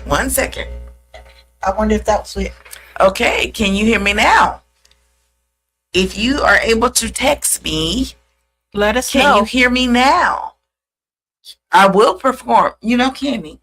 1 second. I wonder if that was it. Okay, can you hear me now? If you are able to text me, let us know. Can you hear me now? I will perform. You know, Kimmy,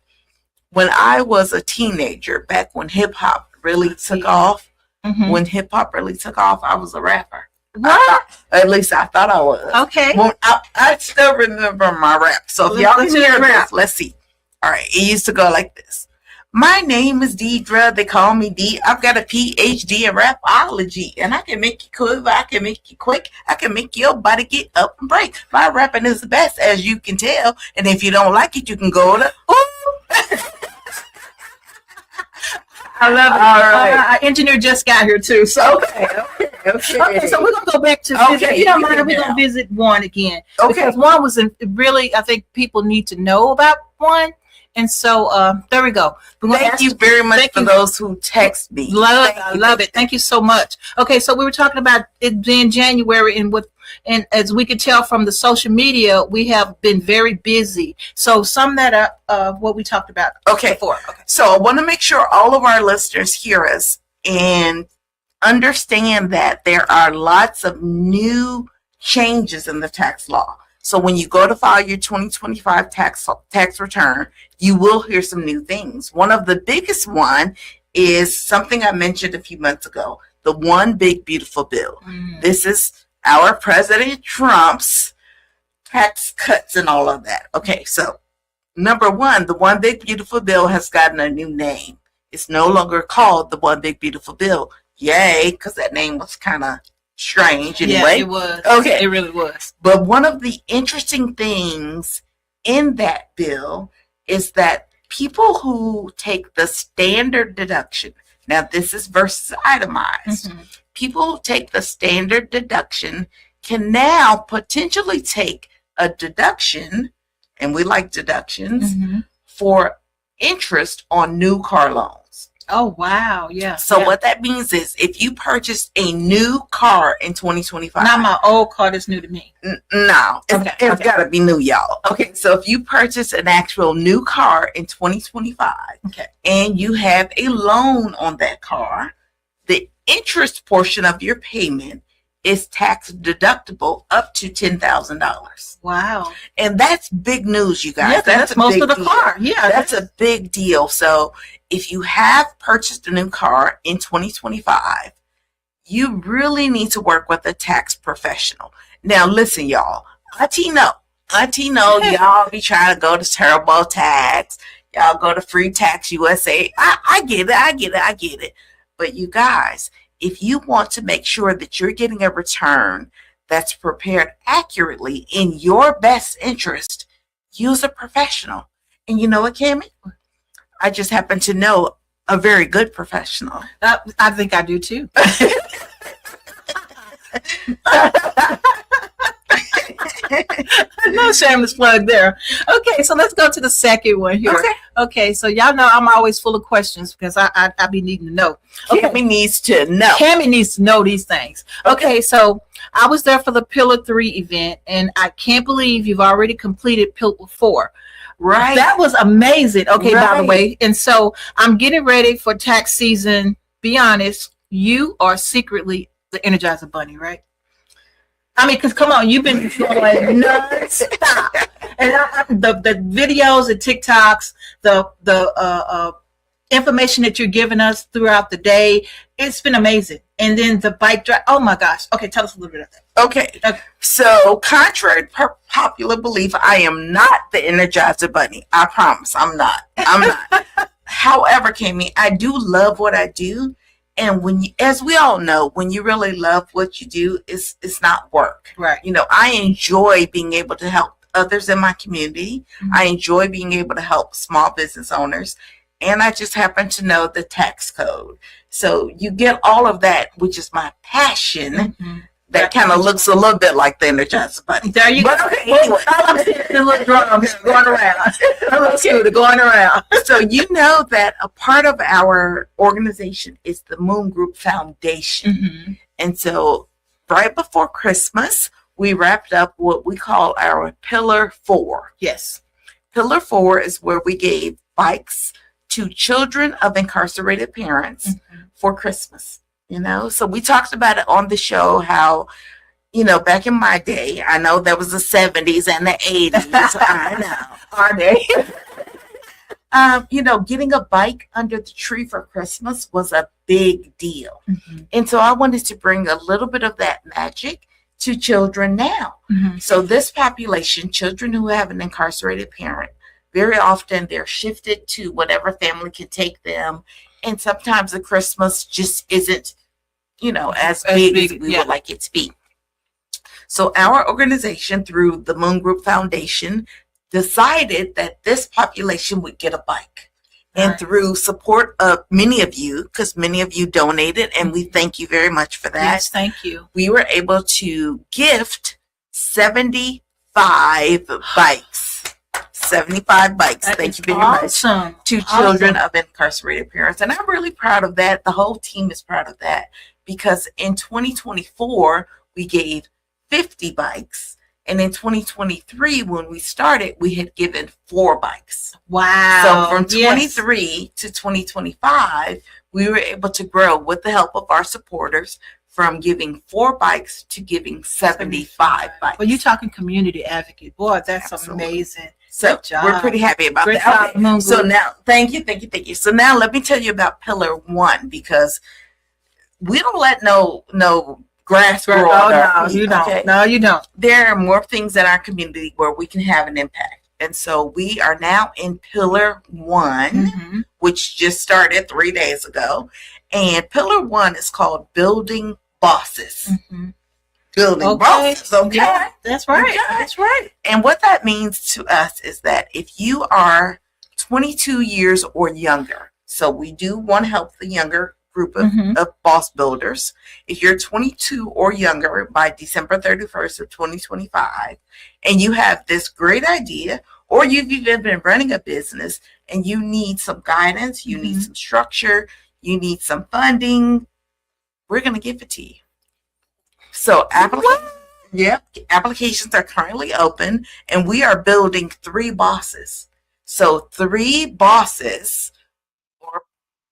when I was a teenager, back when hip hop really took off, I was a rapper. What? At least I thought I was. Okay. Well, I still remember my rap. So if y'all can hear this, let's see. All right. It used to go like this. My name is Dedra. They call me D. I've got a PhD in rapology, and I can make you quiver. I can make you quick. I can make your body get up and break. My rapping is the best, as you can tell. And if you don't like it, you can go to. I love it. All right. Our engineer just got here too. So okay. So we're gonna go back to visit. If you don't mind, we're gonna visit one again. Okay. Because one was really, I think people need to know about one. And so there we go. Thank you very much for those who text me. I love it. Thank you so much. Okay, so we were talking about it being January, and as we could tell from the social media, we have been very busy. So sum that up, what we talked about before. Okay. So I want to make sure all of our listeners hear us and understand that there are lots of new changes in the tax law. So when you go to file your 2025 tax return, you will hear some new things. One of the biggest one is something I mentioned a few months ago, the One Big Beautiful Bill. This is our President Trump's tax cuts and all of that. Okay, so number one, the One Big Beautiful Bill has gotten a new name. It's no longer called the One Big Beautiful Bill. Yay, because that name was kind of strange anyway. Yeah, it was. Okay. It really was. But one of the interesting things in that bill is that people who take the standard deduction, now this is versus itemized, people who take the standard deduction can now potentially take a deduction, and we like deductions, for interest on new car loans. Oh, wow. Yeah. So what that means is if you purchased a new car in 2025. Not my old car that's new to me. No. It's got to be new, y'all. Okay. So if you purchase an actual new car in 2025 and you have a loan on that car, the interest portion of your payment is tax deductible up to $10,000. Wow. And that's big news, you guys. Yeah, that's most of the car. Yeah. That's a big deal. So if you have purchased a new car in 2025, you really need to work with a tax professional. Now, listen, y'all. Auntie know y'all be trying to go to TurboTax. Y'all go to Free Tax USA. I get it. But you guys, if you want to make sure that you're getting a return that's prepared accurately in your best interest, use a professional. And you know what, Cammie? I just happen to know a very good professional. I think I do too. No shameless plug there. Okay, so let's go to the second one here. Okay, so y'all know I'm always full of questions because I be needing to know. Cammie needs to know. Cammie needs to know these things. Okay, so I was there for the Pillar 3 event, and I can't believe you've already completed Pillar 4. Right. That was amazing. Okay, by the way. And so I'm getting ready for tax season. Be honest, you are secretly the Energizer Bunny, right? I mean, because come on, you've been going non-stop. And the videos, the TikToks, the information that you're giving us throughout the day, it's been amazing. And then the bike drive. Oh my gosh. Okay, tell us a little bit of that. Okay. So contrary to popular belief, I am not the Energizer Bunny. I promise I'm not. However, Cammie, I do love what I do. And when you, as we all know, when you really love what you do, it's not work. Right. You know, I enjoy being able to help others in my community. I enjoy being able to help small business owners. And I just happen to know the tax code. So you get all of that, which is my passion. That kind of looks a little bit like the Energizer Bunny. There you go. Okay, anyway. The little drums going around. A little scooter going around. So you know that a part of our organization is the Moon Group Foundation. And so right before Christmas, we wrapped up what we call our Pillar 4. Yes. Pillar 4 is where we gave bikes to children of incarcerated parents for Christmas. So we talked about it on the show how, back in my day, I know there was the 70s and the 80s. I know. Are they? Getting a bike under the tree for Christmas was a big deal. And so I wanted to bring a little bit of that magic to children now. So this population, children who have an incarcerated parent, very often they're shifted to whatever family can take them. And sometimes the Christmas just isn't, as big as we would like it to be. So our organization, through the Moon Group Foundation, decided that this population would get a bike. And through support of many of you, because many of you donated, and we thank you very much for that. Yes, thank you. We were able to gift 75 bikes. 75 bikes. Thank you very much. To children of incarcerated parents. And I'm really proud of that. The whole team is proud of that. Because in 2024, we gave 50 bikes. And in 2023, when we started, we had given 4 bikes. Wow. So from 23 to 2025, we were able to grow with the help of our supporters from giving 4 bikes to giving 75 bikes. Well, you're talking community advocate. Boy, that's amazing. So we're pretty happy about that. Okay. So now, thank you. So now let me tell you about Pillar 1, because we don't let no grass grow. No, you don't. Okay? No, you don't. There are more things in our community where we can have an impact. And so we are now in Pillar 1, which just started 3 days ago. And Pillar 1 is called Building Bosses. Building bosses. Okay. Yeah, that's right. Okay. That's right. And what that means to us is that if you are 22 years or younger, so we do want to help the younger group of boss builders. If you're 22 or younger by December 31st of 2025, and you have this great idea, or you've even been running a business and you need some guidance, you need some structure, you need some funding, we're going to give it to you. So applications are currently open, and we are building 3 bosses. So 3 bosses or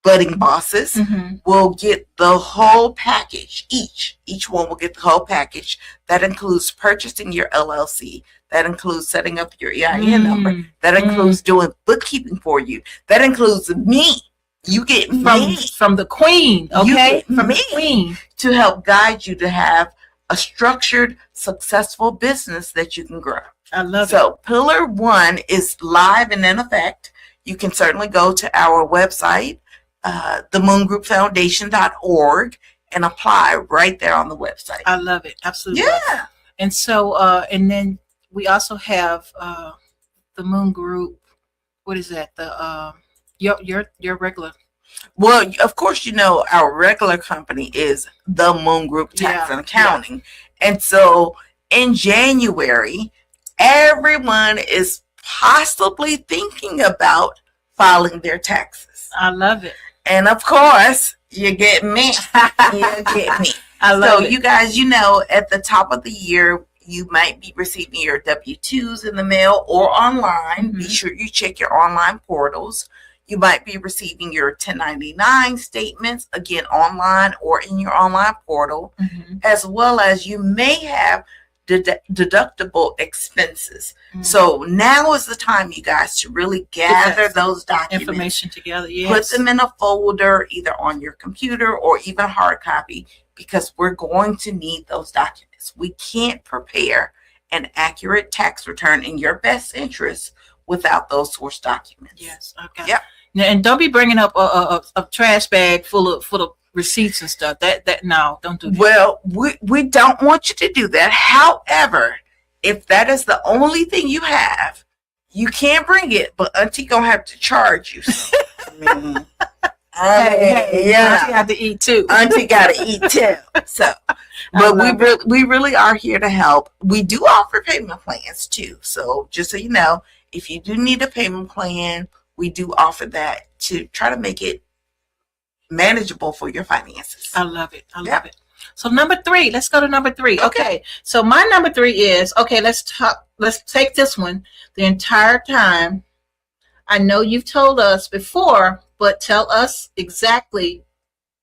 budding bosses will get the whole package. Each one will get the whole package. That includes purchasing your LLC. That includes setting up your EIN number. That includes doing bookkeeping for you. That includes me. You get me from the queen, okay? You get from me queen to help guide you to have a structured, successful business that you can grow. I love it. So Pillar 1 is live and in effect. You can certainly go to our website, themoongroupfoundation.org, and apply right there on the website. I love it. Absolutely. Yeah. And so, and then we also have the Moon Group. What is that? The your regular. Well, of course, our regular company is the Moon Group Tax and Accounting. Yeah. And so in January, everyone is possibly thinking about filing their taxes. I love it. And of course, you get me. You get me. I love it. So you guys, at the top of the year, you might be receiving your W-2s in the mail or online. Be sure you check your online portals. You might be receiving your 1099 statements, again, online or in your online portal, as well as you may have deductible expenses. So now is the time, you guys, to really gather those documents. Information together, yes. Put them in a folder, either on your computer or even hard copy, because we're going to need those documents. We can't prepare an accurate tax return in your best interest without those source documents. Yes. Okay. Yep. And don't be bringing up a trash bag full of receipts and stuff. No, don't do that. Well, we don't want you to do that. However, if that is the only thing you have, you can bring it, but Auntie gonna have to charge you. Hey, Auntie have to eat too. Auntie gotta eat too. So, but we really are here to help. We do offer payment plans too. So just so you know, if you do need a payment plan, we do offer that to try to make it manageable for your finances. I love it. I love it. So number 3, let's go to number 3. Okay. So my number 3 is, let's take this one. The entire time I know you've told us before, but tell us exactly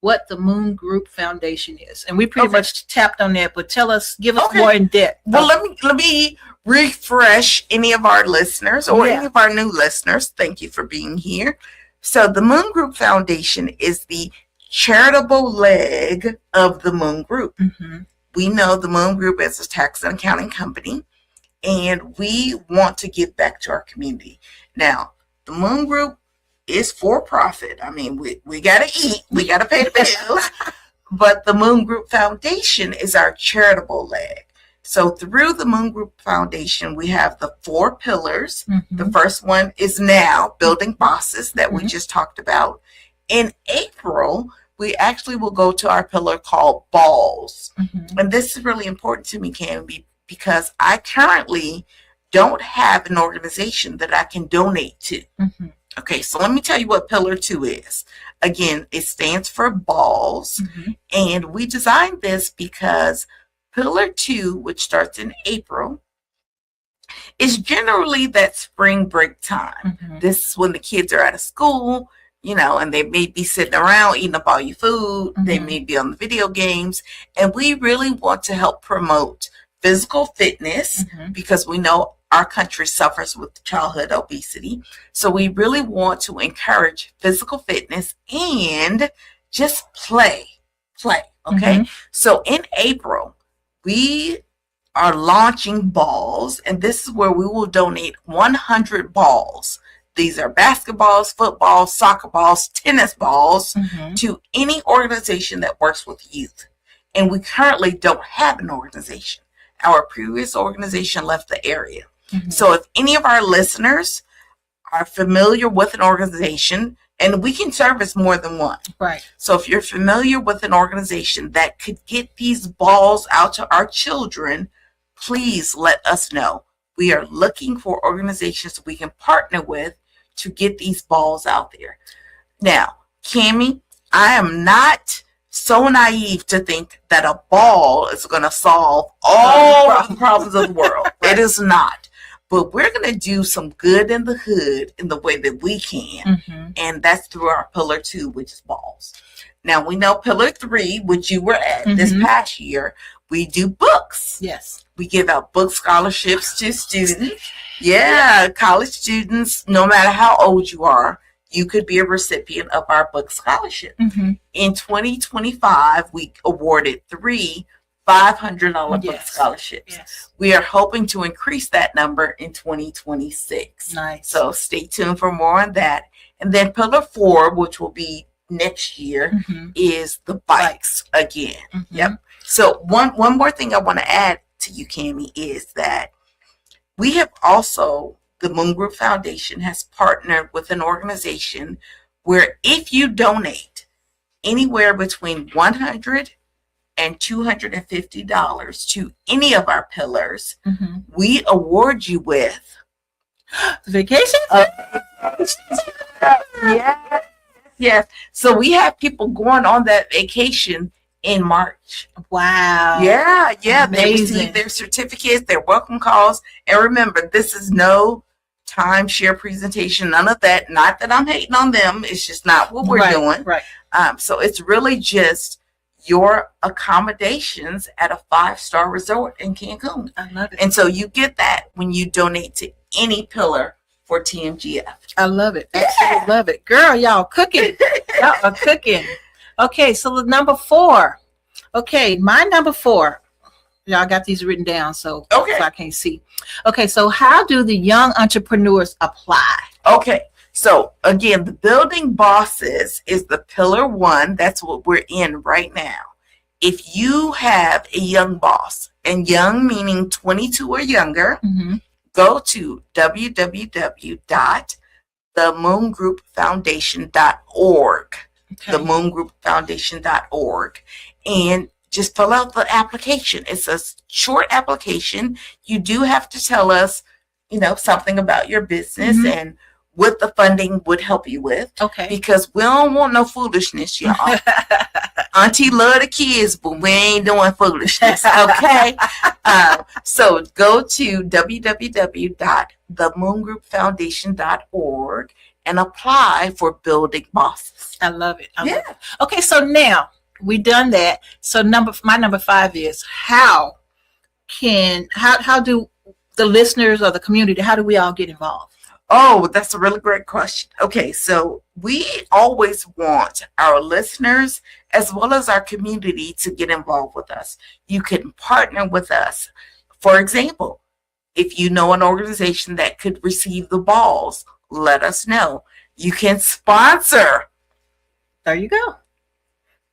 what the Moon Group Foundation is. And we pretty much tapped on that, but give us more in depth. Well, let me refresh any of our listeners or any of our new listeners. Thank you for being here. So the Moon Group Foundation is the charitable leg of the Moon Group. Mm-hmm. We know the Moon Group is a tax and accounting company, and we want to give back to our community. Now, the Moon Group is for profit. I mean, we got to eat, we got to pay the bills, but the Moon Group Foundation is our charitable leg. So through the Moon Group Foundation, we have the 4 pillars. Mm-hmm. The first one is now building bosses that we just talked about. In April, we actually will go to our pillar called balls. Mm-hmm. And this is really important to me, Canby, because I currently don't have an organization that I can donate to. Mm-hmm. Okay, so let me tell you what Pillar 2 is. Again, it stands for balls. Mm-hmm. And we designed this because Pillar 2, which starts in April, is generally that spring break time. Mm-hmm. This is when the kids are out of school, and they may be sitting around eating up all your food. Mm-hmm. They may be on the video games. And we really want to help promote physical fitness because we know our country suffers with childhood obesity. So we really want to encourage physical fitness and just play. Okay. Mm-hmm. So in April, we are launching balls, and this is where we will donate 100 balls. These are basketballs, footballs, soccer balls, tennis balls to any organization that works with youth. And we currently don't have an organization. Our previous organization left the area. Mm-hmm. So if any of our listeners are familiar with an organization, and we can service more than one. Right. So if you're familiar with an organization that could get these balls out to our children, please let us know. We are looking for organizations we can partner with to get these balls out there. Now, Cammie, I am not so naive to think that a ball is going to solve all the problems of the world. Right. It is not. But we're going to do some good in the hood in the way that we can. Mm-hmm. And that's through our Pillar 2, which is balls. Now, we know Pillar 3, which you were at this past year, we do books. Yes. We give out book scholarships to students. Yeah, college students, no matter how old you are, you could be a recipient of our book scholarship. Mm-hmm. In 2025, we awarded 3 $500 book scholarships. Yes. We are hoping to increase that number in 2026. Nice. So stay tuned for more on that. And then Pillar 4, which will be next year, is the bikes again. Mm-hmm. Yep. So one more thing I want to add to you, Cammie, is that we have also, the Moon Group Foundation has partnered with an organization where if you donate anywhere between $100 and $250 to any of our pillars, we award you with vacation. Yes. So we have people going on that vacation in March. Wow. Yeah. Amazing. They receive their certificates, their welcome calls. And remember, this is no timeshare presentation, none of that. Not that I'm hating on them. It's just not what we're doing. Right. So it's really just your accommodations at a 5-star resort in Cancun. I love it. And so you get that when you donate to any pillar for TMGF. I love it. Absolutely love it. Girl, y'all cooking. Y'all are cooking. Okay, so the number 4. Okay, my number 4. Y'all got these written down, so I can't see. Okay, so how do the young entrepreneurs apply? Okay, so again, the building bosses is the Pillar 1. That's what we're in right now. If you have a young boss, and young meaning 22 or younger, go to www.themoongroupfoundation.org. Okay. Themoongroupfoundation.org, and just fill out the application. It's a short application. You do have to tell us, something about your business and what the funding would help you with. Okay. Because we don't want no foolishness, y'all. Auntie love the kids, but we ain't doing foolishness. Okay. So go to www.themoongroupfoundation.org and apply for building bosses. I love it. I love it. Okay, so now we done that. So my number 5 is how do the listeners or the community, how do we all get involved? Oh, that's a really great question. Okay, so we always want our listeners as well as our community to get involved with us. You can partner with us. For example, if you know an organization that could receive the balls, let us know. You can sponsor. There you go.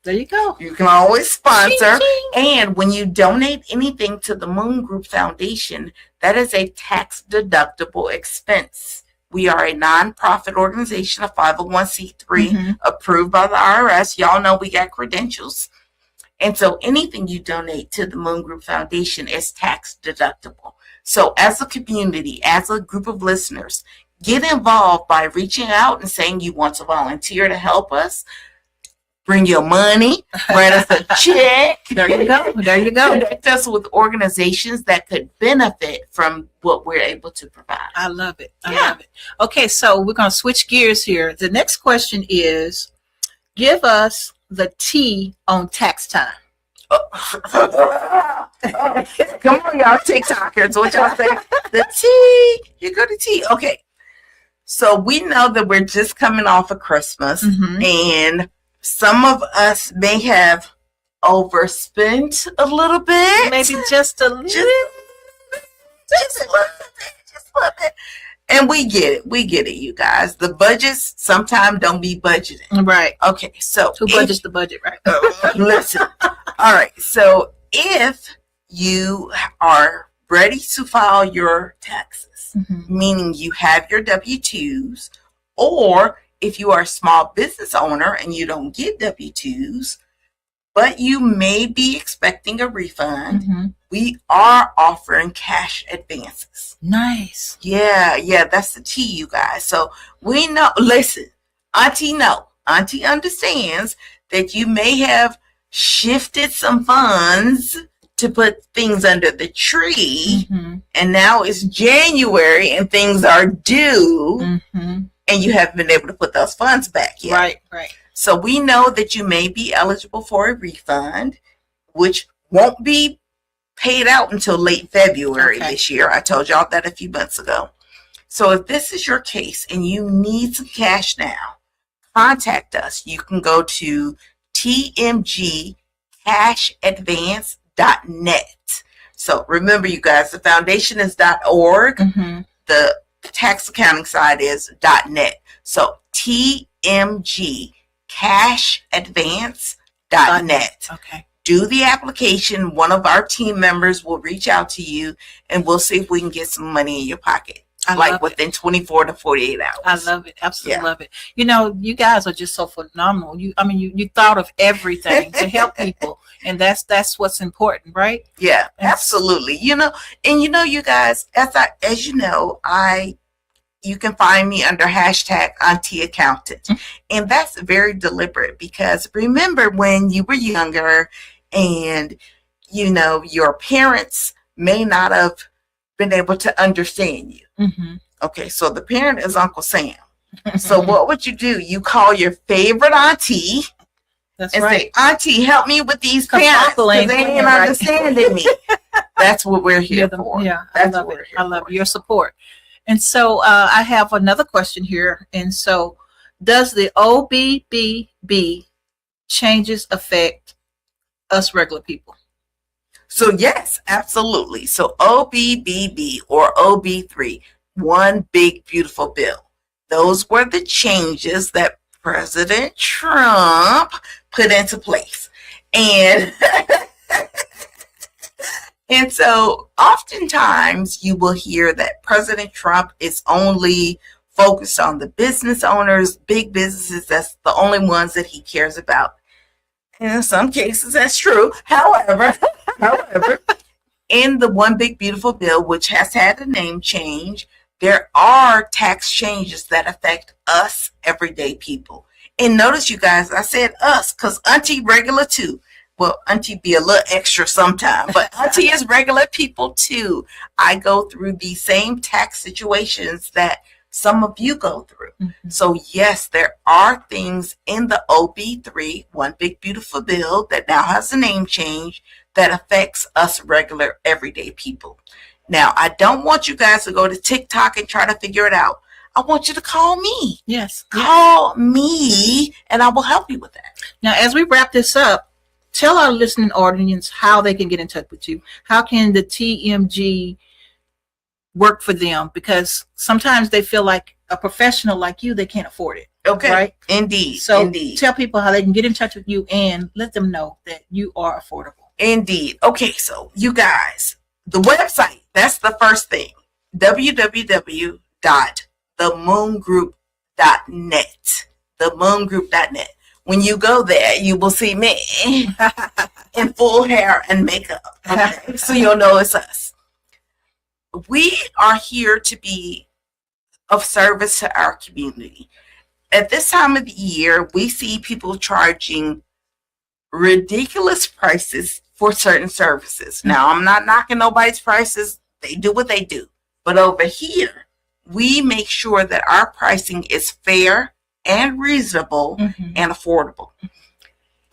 There you go. You can always sponsor. Ching, ching. And when you donate anything to the Moon Group Foundation, that is a tax-deductible expense. We are a nonprofit organization, a 501c3 approved by the IRS. Y'all know we got credentials. And so anything you donate to the Moon Group Foundation is tax deductible. So as a community, as a group of listeners, get involved by reaching out and saying you want to volunteer to help us. Bring your money, write us a check. There you go. There you go. Connect us with organizations that could benefit from what we're able to provide. I love it. I love it. Okay, so we're going to switch gears here. The next question is, give us the T on tax time. Come on, y'all TikTokers. What y'all say? The T. You go to T. Okay. So we know that we're just coming off of Christmas, and some of us may have overspent a little bit. Maybe just a little. Just a little bit. And we get it. We get it, you guys. The budgets sometimes don't be budgeting. Right. Okay, so who budgets the budget, right? Listen. All right. So if you are ready to file your taxes, meaning you have your W-2s, or if you are a small business owner and you don't get W-2s, but you may be expecting a refund, we are offering cash advances. Nice. Yeah, that's the T, you guys. So we know, listen, Auntie understands that you may have shifted some funds to put things under the tree, and now it's January and things are due, and you haven't been able to put those funds back yet. Right. So we know that you may be eligible for a refund, which won't be paid out until late February this year. I told y'all that a few months ago. So if this is your case and you need some cash now, contact us. You can go to tmgcashadvance.net. So remember, you guys, the foundation is .org. The tax accounting side is .net. So tmgcashadvance.net. Okay. Do the application. One of our team members will reach out to you, and we'll see if we can get some money in your pocket. Within 24 to 48 hours. I love it. Absolutely love it. You know, you guys are just so phenomenal. You thought of everything to help people, and that's what's important, right? Yeah, absolutely. You know, you guys, as you know, you can find me under hashtag Auntie Accountant. And that's very deliberate, because remember when you were younger and, your parents may not have been able to understand you. Okay, so the parent is Uncle Sam. So what would you do? You call your favorite auntie say, Auntie, help me with these parents because they ain't understanding me. That's what we're here for. Yeah, I love it. I love your support. And so I have another question here. And so, does the OBBB changes affect us regular people? So yes, absolutely. So OBBB or OB3, one big beautiful bill. Those were the changes that President Trump put into place. And and so oftentimes you will hear that President Trump is only focused on the business owners, big businesses. That's the only ones that he cares about. And in some cases, that's true. However, in the One Big Beautiful Bill, which has had a name change, there are tax changes that affect us everyday people. And notice, you guys, I said us because Auntie regular too. Well, Auntie be a little extra sometime, but Auntie is regular people too. I go through the same tax situations that some of you go through. Mm-hmm. So yes, there are things in the OB3, One Big Beautiful Bill, that now has a name change that affects us regular everyday people. Now, I don't want you guys to go to TikTok and try to figure it out. I want you to call me. Yes. Call me and I will help you with that. Now, as we wrap this up, tell our listening audience how they can get in touch with you. How can the TMG work for them? Because sometimes they feel like a professional like you, they can't afford it. Okay. Right? Indeed. So Indeed. Tell people how they can get in touch with you and let them know that you are affordable. Indeed. Okay, so you guys, the website, that's the first thing. www.themoongroup.net. Themoongroup.net. When you go there, you will see me in full hair and makeup. Okay? So you'll know it's us. We are here to be of service to our community. At this time of the year, we see people charging ridiculous prices for certain services. Now, I'm not knocking nobody's prices. They do what they do. But over here, we make sure that our pricing is fair and reasonable and affordable.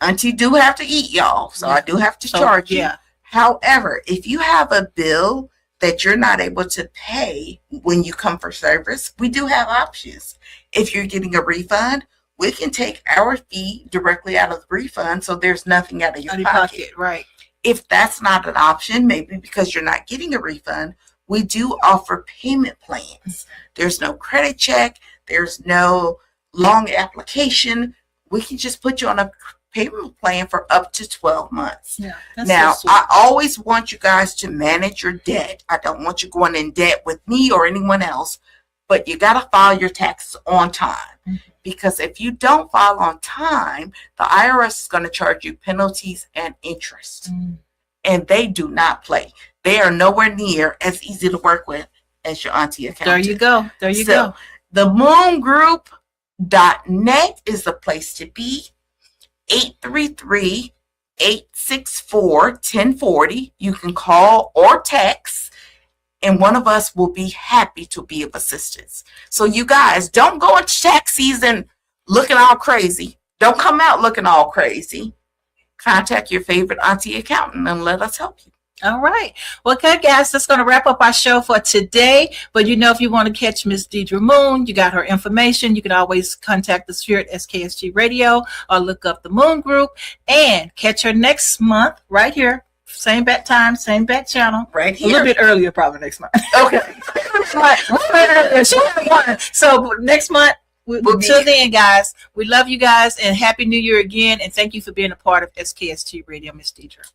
Auntie do have to eat, y'all. So I do have to charge you. However, if you have a bill that you're not able to pay when you come for service, we do have options. If you're getting a refund, we can take our fee directly out of the refund, so there's nothing out of your pocket. Right. If that's not an option, maybe because you're not getting a refund, we do offer payment plans. There's no credit check. There's no long application. We can just put you on a payment plan for up to 12 months. Yeah, now, I always want you guys to manage your debt. I don't want you going in debt with me or anyone else, but you got to file your taxes on time. Because if you don't file on time, the IRS is going to charge you penalties and interest. And they do not play. They are nowhere near as easy to work with as your auntie accountant. There you go. There you go. The moongroup.net is the place to be. 833-864-1040. You can call or text, and one of us will be happy to be of assistance. So you guys, don't go into tax season looking all crazy. Don't come out looking all crazy. Contact your favorite auntie accountant and let us help you. All right. Well, okay, guys, that's going to wrap up our show for today. But if you want to catch Miss Dedra Moon, you got her information. You can always contact us here at SKSG Radio or look up the Moon Group and catch her next month right here. Same bat time, same bat channel. Right here. A little bit earlier, probably next month. Okay. So next month, until then, guys, we love you guys and Happy New Year again. And thank you for being a part of SKSG Radio, Miss Dedra.